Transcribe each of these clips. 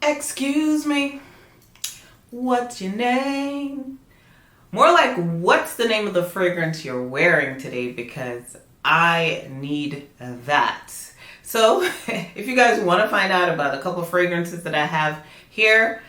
Excuse me, what's your name? More like, what's the name of the fragrance you're wearing today? Because I need that. So if you guys want to find out about a couple fragrances that I have here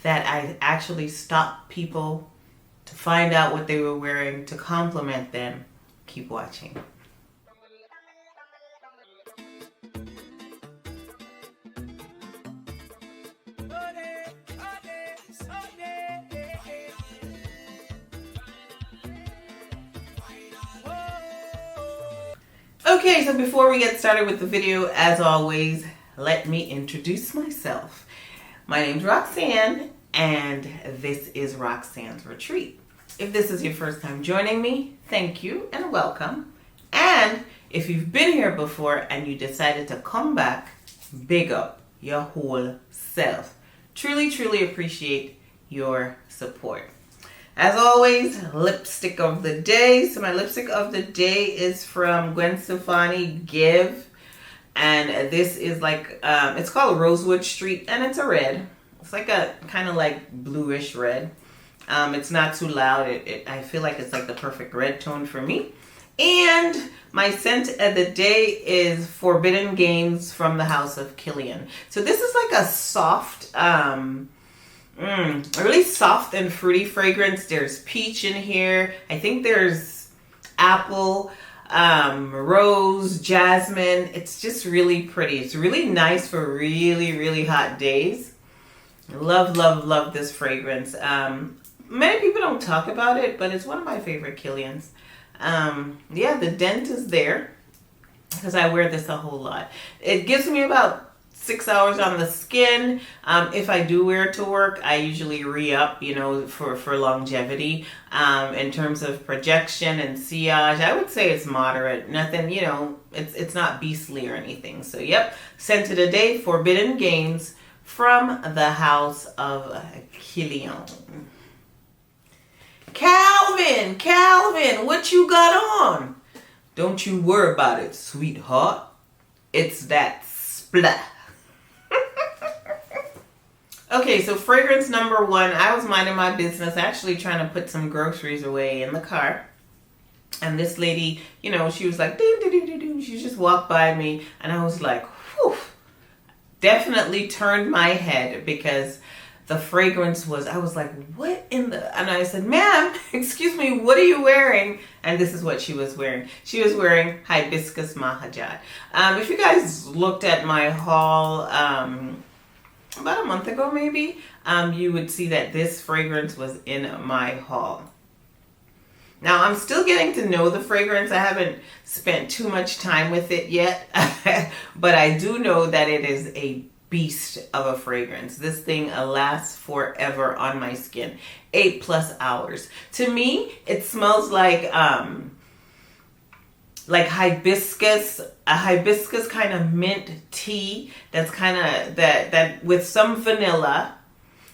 that I actually stopped people to find out what they were wearing to compliment them, keep watching. Okay, so before we get started with the video, as always, let me introduce myself. My name's Roxanne, and this is Roxanne's Retreat. If this is your first time joining me, thank you and welcome. And if you've been here before and you decided to come back, big up your whole self. Truly, truly appreciate your support. As always, lipstick of the day. So my lipstick of the day is from Gwen Stefani Give. And this is like, it's called Rosewood Street, and it's a red. It's like a kind of like bluish red. It's not too loud. I feel like it's like the perfect red tone for me. And my scent of the day is Forbidden Games from the House of Killian. So this is like a soft, a really soft and fruity fragrance. There's peach in here. I think there's apple, rose, jasmine. It's just really pretty. It's really nice for really, really hot days. Love, love, love this fragrance. Many people don't talk about it, but it's one of my favorite Killians. Yeah, the dent is there because I wear this a whole lot. It gives me about 6 hours on the skin. If I do wear it to work, I usually re-up, for longevity. In terms of projection and sillage, I would say it's moderate. Nothing, it's not beastly or anything. So, yep, scent of the day, Forbidden Games from the House of Killian. Calvin, what you got on? Don't you worry about it, sweetheart. It's that splat. Okay, so fragrance number one. I was minding my business, actually trying to put some groceries away in the car. And this lady, she was like, ding, ding, ding, ding. She just walked by me. And I was like, whew. Definitely turned my head because the fragrance was, I was like, what in the, and I said, ma'am, excuse me, what are you wearing? And this is what she was wearing. She was wearing Hibiscus Mahajad. If you guys looked at my haul, about a month ago maybe, you would see that this fragrance was in my haul. Now I'm still getting to know the fragrance. I haven't spent too much time with it yet, but I do know that it is a beast of a fragrance. This thing lasts forever on my skin, 8+ hours. To me, it smells like hibiscus, a hibiscus kind of mint tea that's kind of that with some vanilla,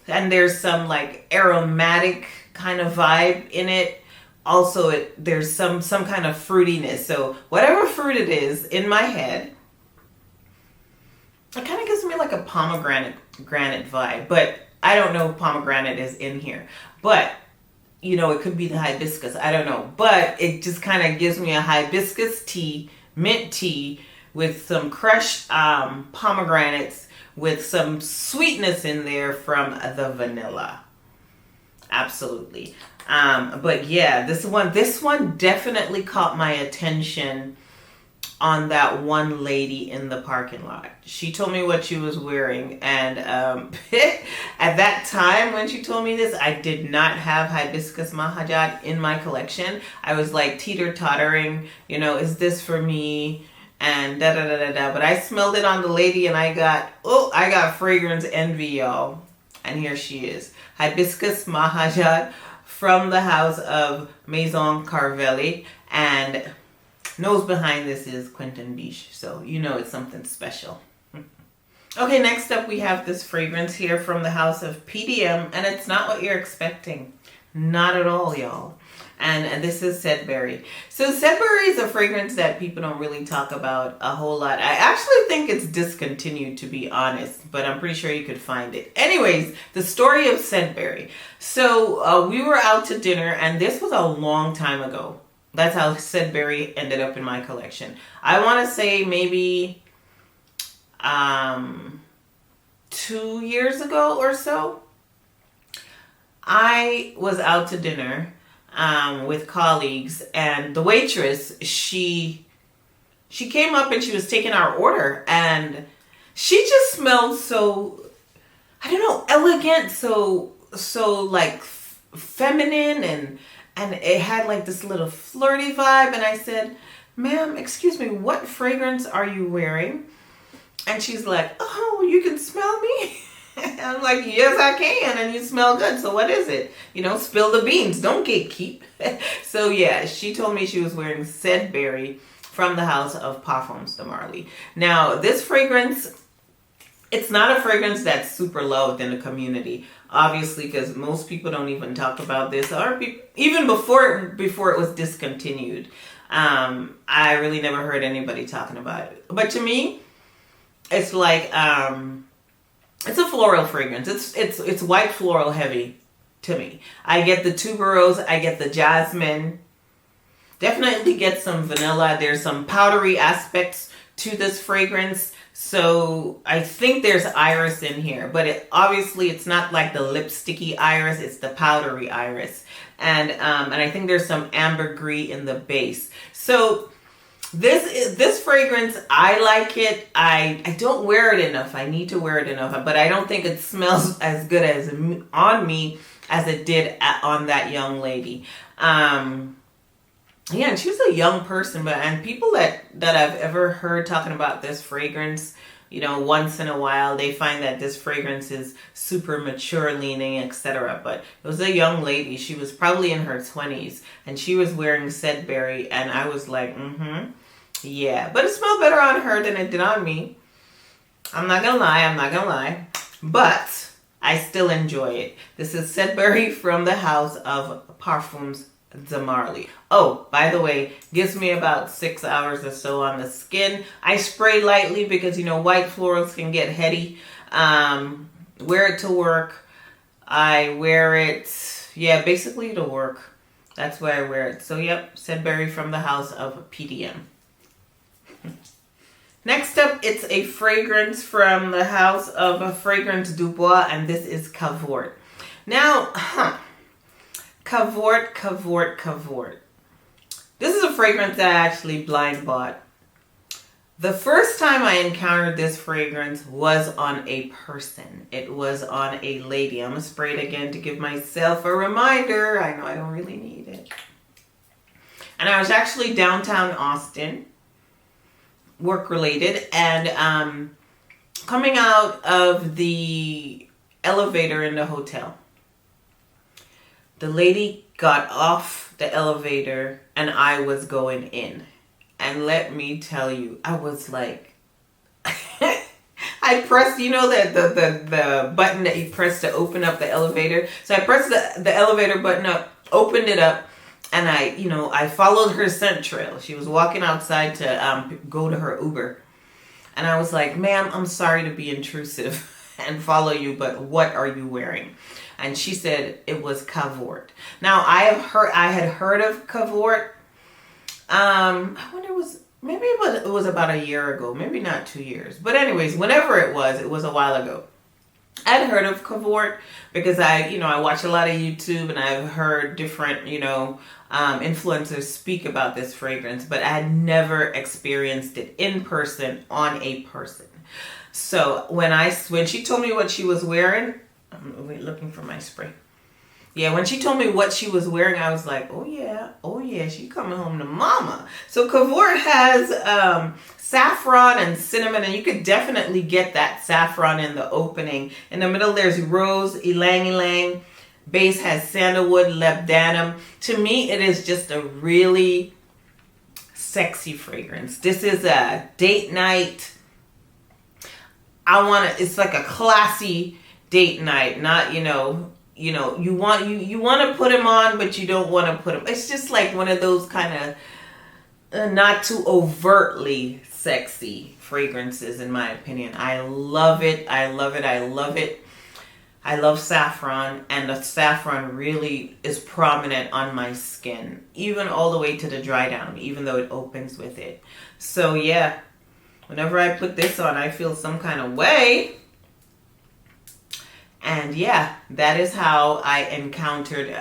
and there's some like aromatic kind of vibe in it. Also, there's some kind of fruitiness. So whatever fruit it is in my head, it kind of gives me like a pomegranate vibe, but I don't know if pomegranate is in here, but it could be the hibiscus. I don't know. But it just kind of gives me a hibiscus tea, mint tea, with some crushed pomegranates, with some sweetness in there from the vanilla. Absolutely. But yeah, this one definitely caught my attention on that one lady in the parking lot. She told me what she was wearing, and at that time when she told me this, I did not have Hibiscus Mahajad in my collection. I was like teeter-tottering, is this for me? And da-da-da-da-da. But I smelled it on the lady, and I got fragrance envy, y'all. And here she is. Hibiscus Mahajad from the House of Maison Carvelli, and nose behind this is Quentin Biche, so it's something special. Okay, next up we have this fragrance here from the House of PDM, and it's not what you're expecting. Not at all, y'all. And this is Sedberry. So Sedberry is a fragrance that people don't really talk about a whole lot. I actually think it's discontinued, to be honest, but I'm pretty sure you could find it. Anyways, the story of Sedberry. So we were out to dinner, and this was a long time ago. That's how Sedberry ended up in my collection. I want to say maybe 2 years ago or so. I was out to dinner with colleagues, and the waitress, she came up and she was taking our order, and she just smelled so, I don't know, elegant, so like feminine, and it had like this little flirty vibe. And I said, "Ma'am, excuse me, what fragrance are you wearing?" And she's like, "Oh, you can smell me?" I'm like, "Yes, I can, and you smell good. So what is it? You know, spill the beans. Don't gatekeep." So yeah, she told me she was wearing Sedberry from the house of Parfums de Marly. Now, this fragrance, it's not a fragrance that's super loved in the community, obviously, because most people don't even talk about this, or even before it was discontinued. I really never heard anybody talking about it. But to me, it's like it's a floral fragrance. It's white floral heavy to me. I get the tuberose, I get the jasmine. Definitely get some vanilla. There's some powdery aspects to this fragrance. So I think there's iris in here, but obviously it's not like the lipsticky iris, it's the powdery iris. And I think there's some ambergris in the base. So this fragrance, I like it. I don't wear it enough. I need to wear it enough, but I don't think it smells as good as on me as it did on that young lady. Yeah, and she was a young person, and people that I've ever heard talking about this fragrance, you know, once in a while, they find that this fragrance is super mature leaning, etc. But it was a young lady. She was probably in her 20s, and she was wearing Sedberry, and I was like, yeah. But it smelled better on her than it did on me. I'm not gonna lie. But I still enjoy it. This is Sedberry from the house of Parfums de Marly. Oh, by the way, gives me about 6 hours or so on the skin. I spray lightly because, you know, white florals can get heady. Wear it to work. I wear it, yeah, basically to work. That's why I wear it. So, yep, Sedberry from the house of PDM. Next up, it's a fragrance from the house of Fragrance Dubois, and this is Cavort. Now, Cavort. This is a fragrance that I actually blind bought. The first time I encountered this fragrance was on a person. It was on a lady. I'm going to spray it again to give myself a reminder. I know I don't really need it. And I was actually downtown Austin, work related, and coming out of the elevator in the hotel. The lady got off the elevator and I was going in. And let me tell you, I was like, I pressed, you know, the button that you press to open up the elevator. So I pressed the elevator button up, opened it up, and I followed her scent trail. She was walking outside to go to her Uber. And I was like, "Ma'am, I'm sorry to be intrusive and follow you, but what are you wearing?" And she said it was Cavort. Now I had heard of Cavort. I wonder it was about a year ago, maybe not 2 years. But anyways, whenever it was a while ago. I'd heard of Cavort because I watch a lot of YouTube, and I've heard different, influencers speak about this fragrance, but I had never experienced it in person on a person. So when she told me what she was wearing, I'm looking for my spray. Yeah, when she told me what she was wearing, I was like, oh yeah, she coming home to mama. So Cavort has saffron and cinnamon, and you could definitely get that saffron in the opening. In the middle, there's rose, ylang ylang. Base has sandalwood, labdanum. To me, it is just a really sexy fragrance. This is a date night. It's like a classy date night, not, you know, you want to put them on, but you don't want to put them. It's just like one of those kind of not too overtly sexy fragrances, in my opinion. I love it. I love it. I love it. I love saffron, and the saffron really is prominent on my skin, even all the way to the dry down, even though it opens with it. So yeah, whenever I put this on, I feel some kind of way. And yeah, that is how I encountered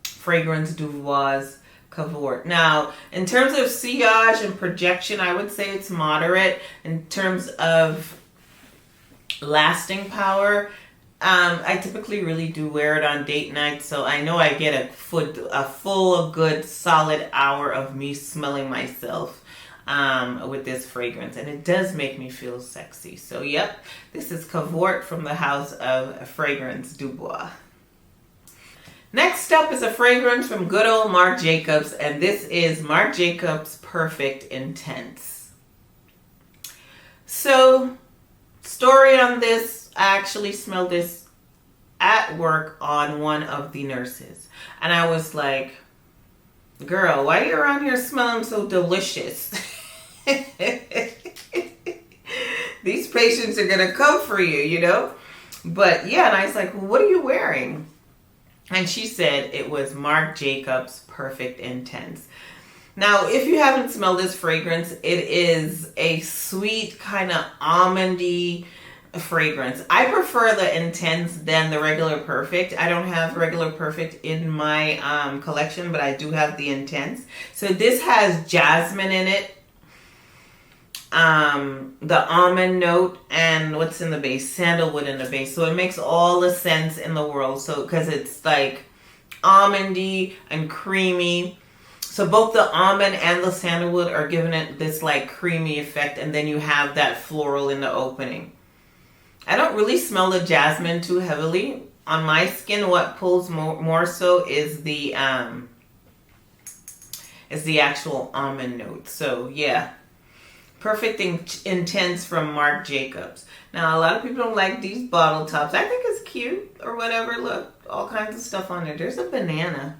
Fragrance du Bois' Cavort. Now, in terms of sillage and projection, I would say it's moderate. In terms of lasting power, I typically really do wear it on date night, so I know I get a full, good, solid hour of me smelling myself with this fragrance, and it does make me feel sexy. So yep, this is Cavort from the house of Fragrance du Bois. Next up is a fragrance from good old Marc Jacobs, and this is Marc Jacobs Perfect Intense. So, story on this, I actually smelled this at work on one of the nurses. And I was like, girl, why are you around here smelling so delicious? These patients are going to come for you, you know? But yeah, and I was like, well, what are you wearing? And she said it was Marc Jacobs Perfect Intense. Now, if you haven't smelled this fragrance, it is a sweet kind of almondy fragrance. I prefer the Intense than the regular Perfect. I don't have regular Perfect in my collection, but I do have the Intense. So this has jasmine in it, the almond note, and what's in the base? Sandalwood in the base. So it makes all the sense in the world. So because it's like almondy and creamy. So both the almond and the sandalwood are giving it this like creamy effect, and then you have that floral in the opening. I don't really smell the jasmine too heavily. On my skin, what pulls more so is the actual almond note. So yeah, Perfect Intense from Marc Jacobs. Now, a lot of people don't like these bottle tops. I think it's cute or whatever. Look, all kinds of stuff on there. There's a banana.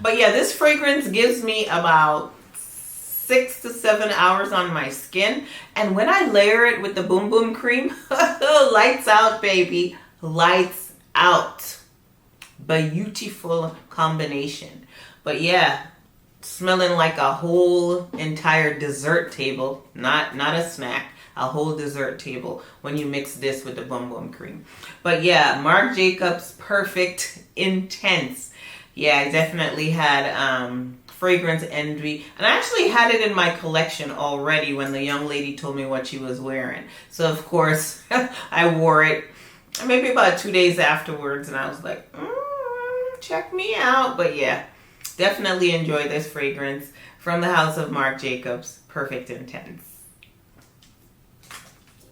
But yeah, this fragrance gives me about 6 to 7 hours on my skin. And when I layer it with the Boom Boom cream, lights out, baby. Lights out. Beautiful combination. But yeah, smelling like a whole entire dessert table. Not a snack. A whole dessert table when you mix this with the Boom Boom cream. But yeah, Marc Jacobs Perfect Intense. Yeah, I definitely had fragrance envy. And I actually had it in my collection already when the young lady told me what she was wearing. So, of course, I wore it maybe about 2 days afterwards. And I was like, check me out. But yeah, definitely enjoy this fragrance from the house of Marc Jacobs, Perfect Intense.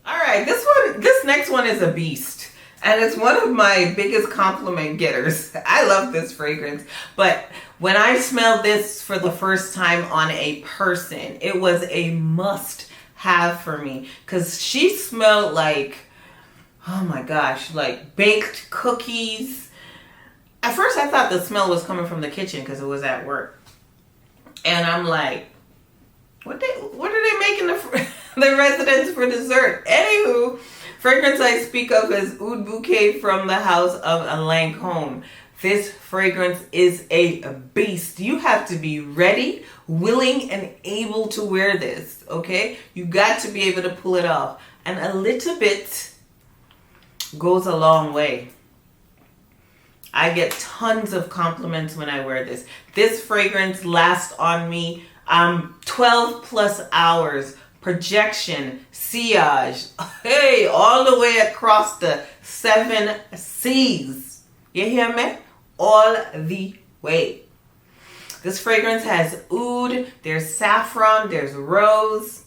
All right, this next one is a beast. And it's one of my biggest compliment getters. I love this fragrance. But when I smelled this for the first time on a person, it was a must have for me. Because she smelled like, oh my gosh, like baked cookies. At first I thought the smell was coming from the kitchen because it was at work. And I'm like, what are they making the residents for dessert? Anywho, fragrance I speak of is Oud Bouquet from the house of Lancôme. This fragrance is a beast. You have to be ready, willing, and able to wear this, okay? You got to be able to pull it off. And a little bit goes a long way. I get tons of compliments when I wear this. This fragrance lasts on me 12 plus hours. Projection, sillage, hey, all the way across the 7 seas. You hear me? All the way. This fragrance has oud, there's saffron, there's rose.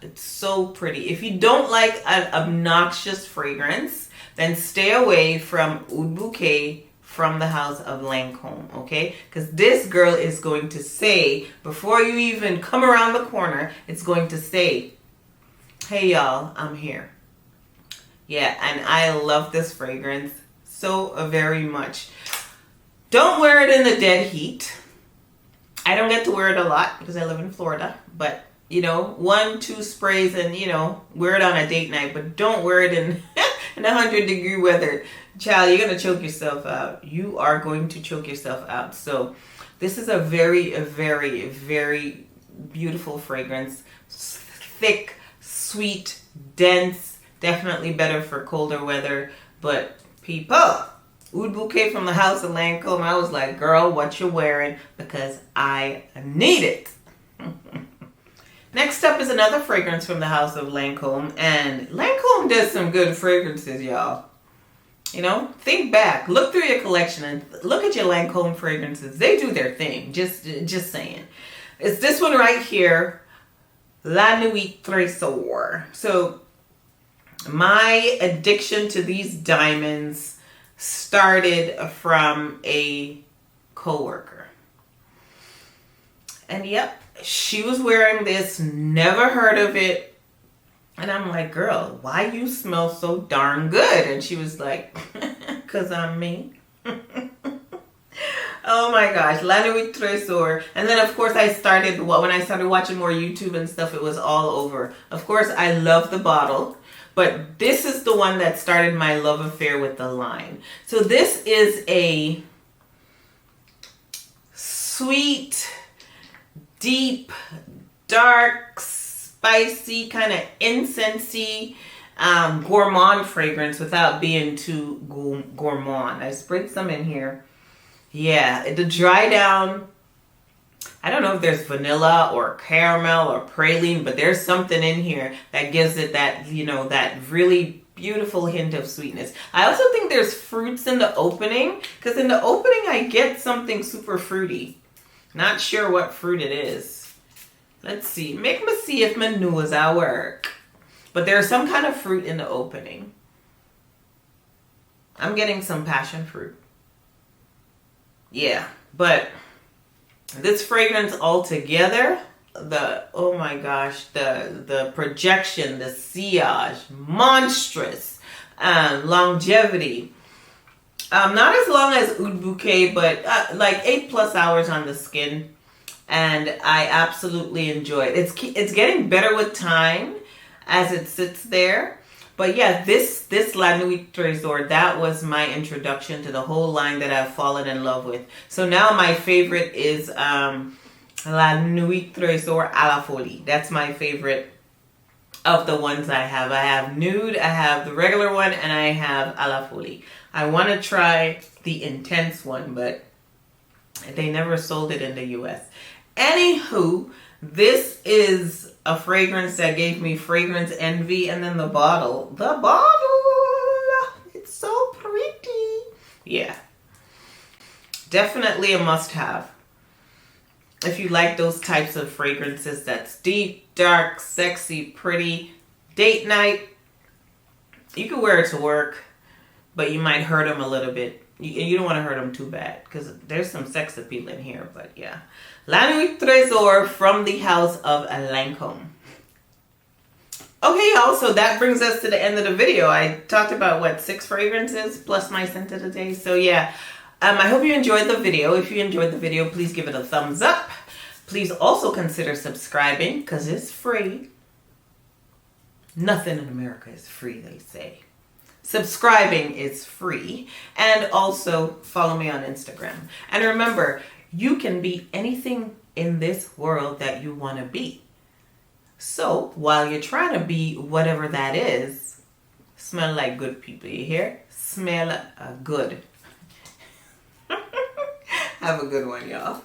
It's so pretty. If you don't like an obnoxious fragrance, then stay away from Oud Bouquet from the house of Lancôme, okay? Because this girl is going to say, before you even come around the corner, it's going to say, hey y'all, I'm here. Yeah, and I love this fragrance so very much. Don't wear it in the dead heat. I don't get to wear it a lot because I live in Florida, but you know, 1-2 sprays and you know, wear it on a date night, but don't wear it in in 100-degree weather. Child, you're gonna choke yourself out. You are going to choke yourself out. So this is a very beautiful fragrance. Thick, sweet, dense, definitely better for colder weather. But people, Oud Bouquet from the House of Lancôme, I was like, girl, what you wearing? Because I need it. Next up is another fragrance from the House of Lancôme, and Lancôme does some good fragrances, y'all. You know, think back, look through your collection and look at your Lancôme fragrances. They do their thing, just saying. It's this one right here, La Nuit Trésor. So my addiction to these diamonds started from a coworker. And yep, she was wearing this, never heard of it. And I'm like, girl, why you smell so darn good? And she was like, because I'm me. Oh my gosh, La Nuit Trésor. And then of course when I started watching more YouTube and stuff, it was all over. Of course, I love the bottle, but this is the one that started my love affair with the line. So this is a sweet, deep, dark, spicy, kind of incensey, gourmand fragrance without being too gourmand. I sprayed some in here. Yeah, the dry down, I don't know if there's vanilla or caramel or praline, but there's something in here that gives it that, you know, that really beautiful hint of sweetness. I also think there's fruits in the opening, because in the opening I get something super fruity. Not sure what fruit it is. Let's see. Make me see if my nose will work. But there's some kind of fruit in the opening. I'm getting some passion fruit. Yeah, but this fragrance altogether, oh my gosh, the projection, the sillage, monstrous, longevity. Not as long as Oud Bouquet, but like 8+ hours on the skin. And I absolutely enjoy it. It's getting better with time as it sits there. But yeah, this La Nuit Trésor, that was my introduction to the whole line that I've fallen in love with. So now my favorite is La Nuit Trésor à la Folie. That's my favorite of the ones I have. I have Nude, I have the regular one, and I have à la Folie. I want to try the intense one, but they never sold it in the US. Anywho, this is a fragrance that gave me fragrance envy, and then the bottle, it's so pretty. Yeah, definitely a must-have. If you like those types of fragrances that's deep, dark, sexy, pretty, date night, you can wear it to work, but you might hurt them a little bit. You don't want to hurt them too bad, because there's some sex appeal in here, but yeah. La Nuit Trésor from the House of Lancôme. Okay, y'all, so that brings us to the end of the video. I talked about, 6 fragrances plus my scent of the day. So yeah, I hope you enjoyed the video. If you enjoyed the video, please give it a thumbs up. Please also consider subscribing, because it's free. Nothing in America is free, they say. Subscribing is free. And also follow me on Instagram. And remember, you can be anything in this world that you want to be. So while you're trying to be whatever that is, smell like good people. You hear? Smell good. Have a good one, y'all.